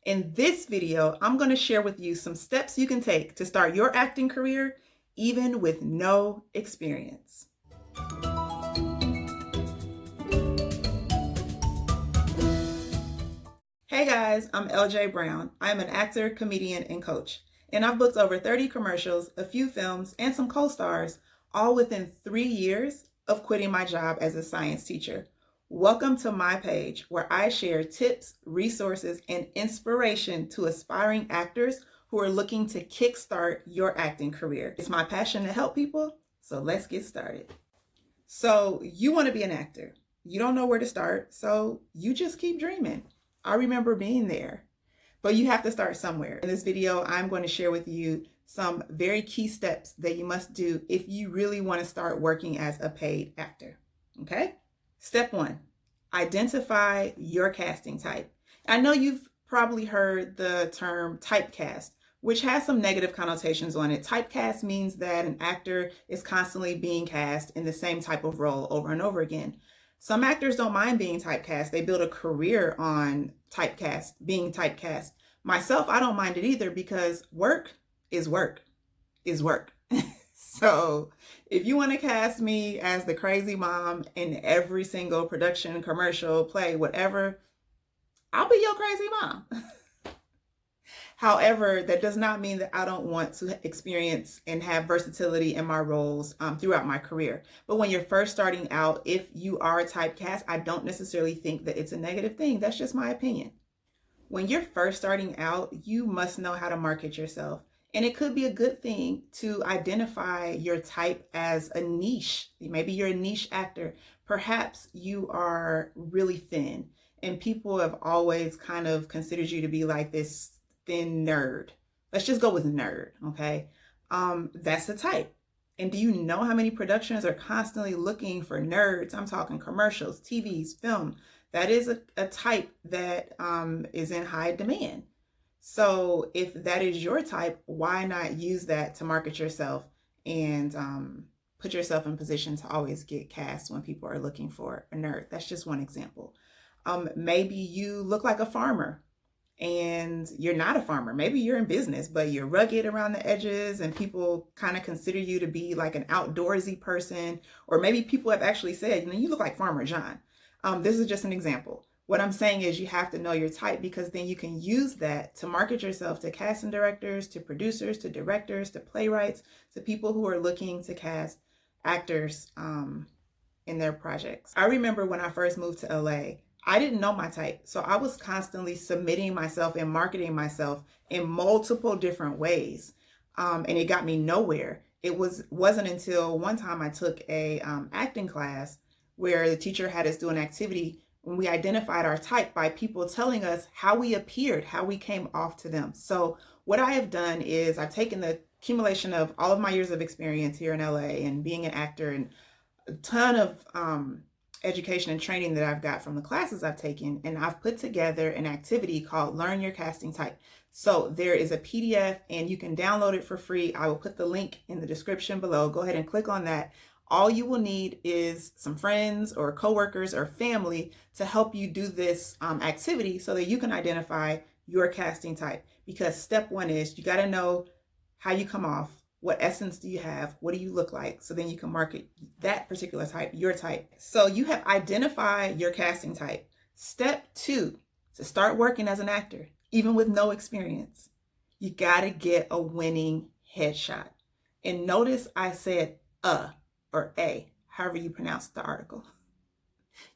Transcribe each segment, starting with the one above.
In this video, I'm going to share with you some steps you can take to start your acting career even with no experience. Hey guys, I'm LJ Brown. I'm an actor, comedian, and coach. And I've booked over 30 commercials, a few films, and some co-stars, all within 3 years of quitting my job as a science teacher. Welcome to my page where I share tips, resources, and inspiration to aspiring actors who are looking to kickstart your acting career. It's my passion to help people, so let's get started. So you want to be an actor. You don't know where to start, so you just keep dreaming. I remember being there, but you have to start somewhere. In this video, I'm going to share with you some very key steps that you must do if you really want to start working as a paid actor. Okay? Step 1, identify your casting type. I know you've probably heard the term typecast, which has some negative connotations on it. Typecast means that an actor is constantly being cast in the same type of role over and over again. Some actors don't mind being typecast. They build a career on being typecast. Myself, I don't mind it either because work is work is work. So if you want to cast me as the crazy mom in every single production, commercial, play, whatever, I'll be your crazy mom. However, that does not mean that I don't want to experience and have versatility in my roles throughout my career. But when you're first starting out, if you are typecast, I don't necessarily think that it's a negative thing. That's just my opinion. When you're first starting out, you must know how to market yourself. And it could be a good thing to identify your type as a niche. Maybe you're a niche actor. Perhaps you are really thin, and people have always kind of considered you to be like this thin nerd. Let's just go with nerd, okay? That's the type. And do you know how many productions are constantly looking for nerds? I'm talking commercials, TVs, film. That is a type that is in high demand. So if that is your type, why not use that to market yourself and put yourself in position to always get cast when people are looking for a nerd? That's just one example. Maybe you look like a farmer and you're not a farmer. Maybe you're in business, but you're rugged around the edges and people kind of consider you to be like an outdoorsy person. Or maybe people have actually said, you look like Farmer John. This is just an example. What I'm saying is you have to know your type, because then you can use that to market yourself to casting directors, to producers, to directors, to playwrights, to people who are looking to cast actors in their projects. I remember when I first moved to LA, I didn't know my type. So I was constantly submitting myself and marketing myself in multiple different ways. And it got me nowhere. It wasn't until one time I took a acting class where the teacher had us do an activity when we identified our type by people telling us how we appeared, how we came off to them. So what I have done is I've taken the accumulation of all of my years of experience here in LA and being an actor and a ton of education and training that I've got from the classes I've taken, and I've put together an activity called Learn Your Casting Type. So there is a PDF and you can download it for free. I will put the link in the description below. Go ahead and click on that. All you will need is some friends or coworkers or family to help you do this activity so that you can identify your casting type. Because step 1 is you got to know how you come off. What essence do you have? What do you look like? So then you can market that particular type, your type. So you have identified your casting type. Step 2, to start working as an actor, even with no experience, you got to get a winning headshot. And notice I said or a, however you pronounce the article.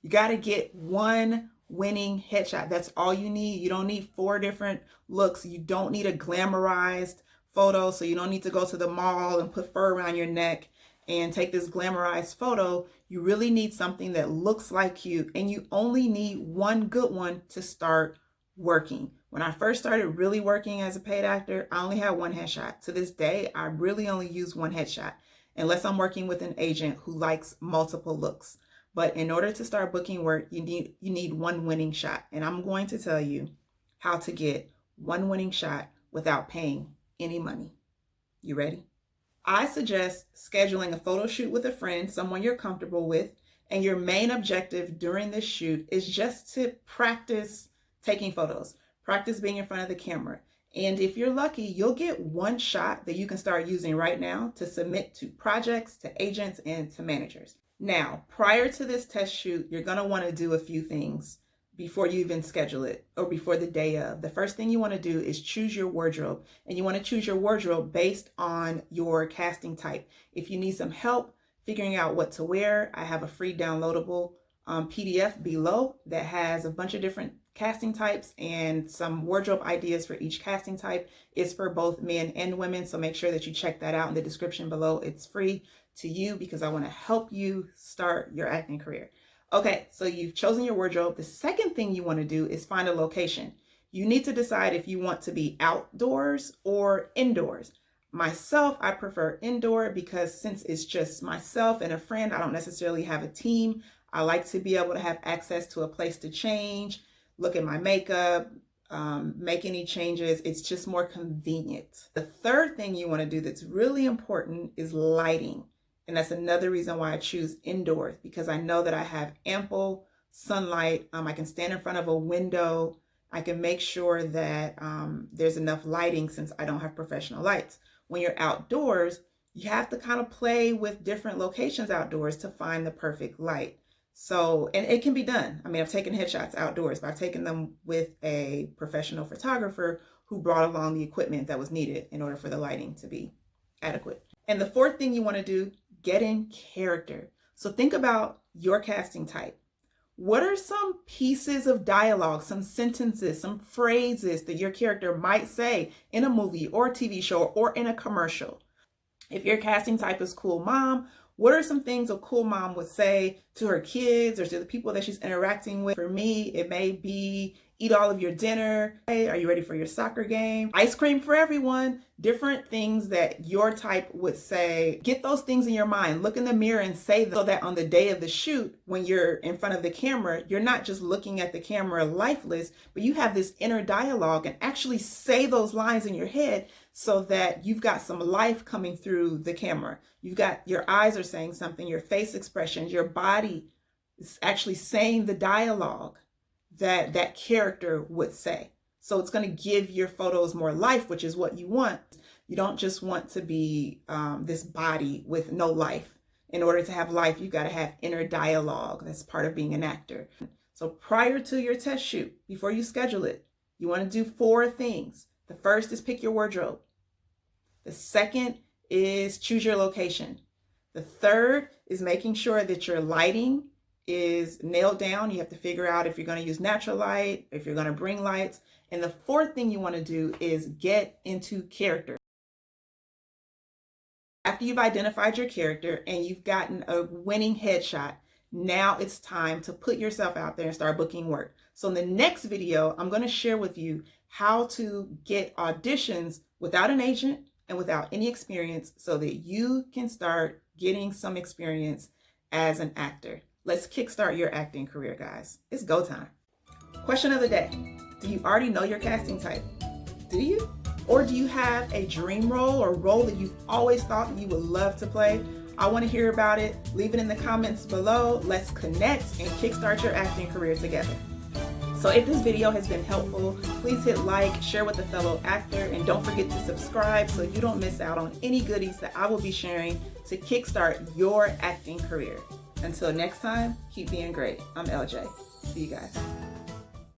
You got to get one winning headshot. That's all you need. You don't need 4 different looks. You don't need a glamorized photo. So you don't need to go to the mall and put fur around your neck and take this glamorized photo. You really need something that looks like you, and you only need one good one to start working. When I first started really working as a paid actor, I only had one headshot. To this day, I really only use one headshot, unless I'm working with an agent who likes multiple looks. But in order to start booking work, you need one winning shot. And I'm going to tell you how to get one winning shot without paying any money. You ready? I suggest scheduling a photo shoot with a friend, someone you're comfortable with, and your main objective during this shoot is just to practice taking photos. Practice being in front of the camera. And if you're lucky, you'll get one shot that you can start using right now to submit to projects, to agents, and to managers. Now, prior to this test shoot, you're going to want to do a few things before you even schedule it or before the day of. The first thing you want to do is choose your wardrobe, and you want to choose your wardrobe based on your casting type. If you need some help figuring out what to wear, I have a free downloadable PDF below that has a bunch of different casting types and some wardrobe ideas for each casting type. It's for both men and women, so make sure that you check that out in the description below. It's free to you because I want to help you start your acting career. Okay, so you've chosen your wardrobe. The second thing you want to do is find a location. You need to decide if you want to be outdoors or indoors. Myself, I prefer indoor because since it's just myself and a friend, I don't necessarily have a team. I like to be able to have access to a place to change, look at my makeup, make any changes. It's just more convenient. The third thing you want to do that's really important is lighting. And that's another reason why I choose indoors, because I know that I have ample sunlight. I can stand in front of a window. I can make sure that there's enough lighting since I don't have professional lights. When you're outdoors, you have to kind of play with different locations outdoors to find the perfect light. So, and it can be done. I mean, I've taken headshots outdoors, but I've taken them with a professional photographer who brought along the equipment that was needed in order for the lighting to be adequate. And the fourth thing you want to do, get in character. So think about your casting type. What are some pieces of dialogue, some sentences, some phrases that your character might say in a movie or a TV show or in a commercial? If your casting type is cool mom, what are some things a cool mom would say to her kids or to the people that she's interacting with? For me, it may be eat all of your dinner. Hey, are you ready for your soccer game? Ice cream for everyone. Different things that your type would say. Get those things in your mind. Look in the mirror and say them so that on the day of the shoot, when you're in front of the camera, you're not just looking at the camera lifeless, but you have this inner dialogue and actually say those lines in your head so that you've got some life coming through the camera. You've got your eyes are saying something, your face expressions, your body is actually saying the dialogue that that character would say. So it's going to give your photos more life, which is what you want. You don't just want to be this body with no life. In order to have life, you've got to have inner dialogue. That's part of being an actor. So prior to your test shoot, before you schedule it, you want to do 4 things. The first is pick your wardrobe. The second is choose your location. The third is making sure that your lighting is nailed down. You have to figure out if you're going to use natural light, if you're going to bring lights. And the fourth thing you want to do is get into character. After you've identified your character and you've gotten a winning headshot, now it's time to put yourself out there and start booking work. So in the next video, I'm going to share with you how to get auditions without an agent and without any experience so that you can start getting some experience as an actor. Let's kickstart your acting career, guys. It's go time. Question of the day. Do you already know your casting type? Do you? Or do you have a dream role or role that you've always thought that you would love to play? I want to hear about it. Leave it in the comments below. Let's connect and kickstart your acting career together. So if this video has been helpful, please hit like, share with a fellow actor, and don't forget to subscribe so you don't miss out on any goodies that I will be sharing to kickstart your acting career. Until next time, keep being great. I'm LJ. See you guys.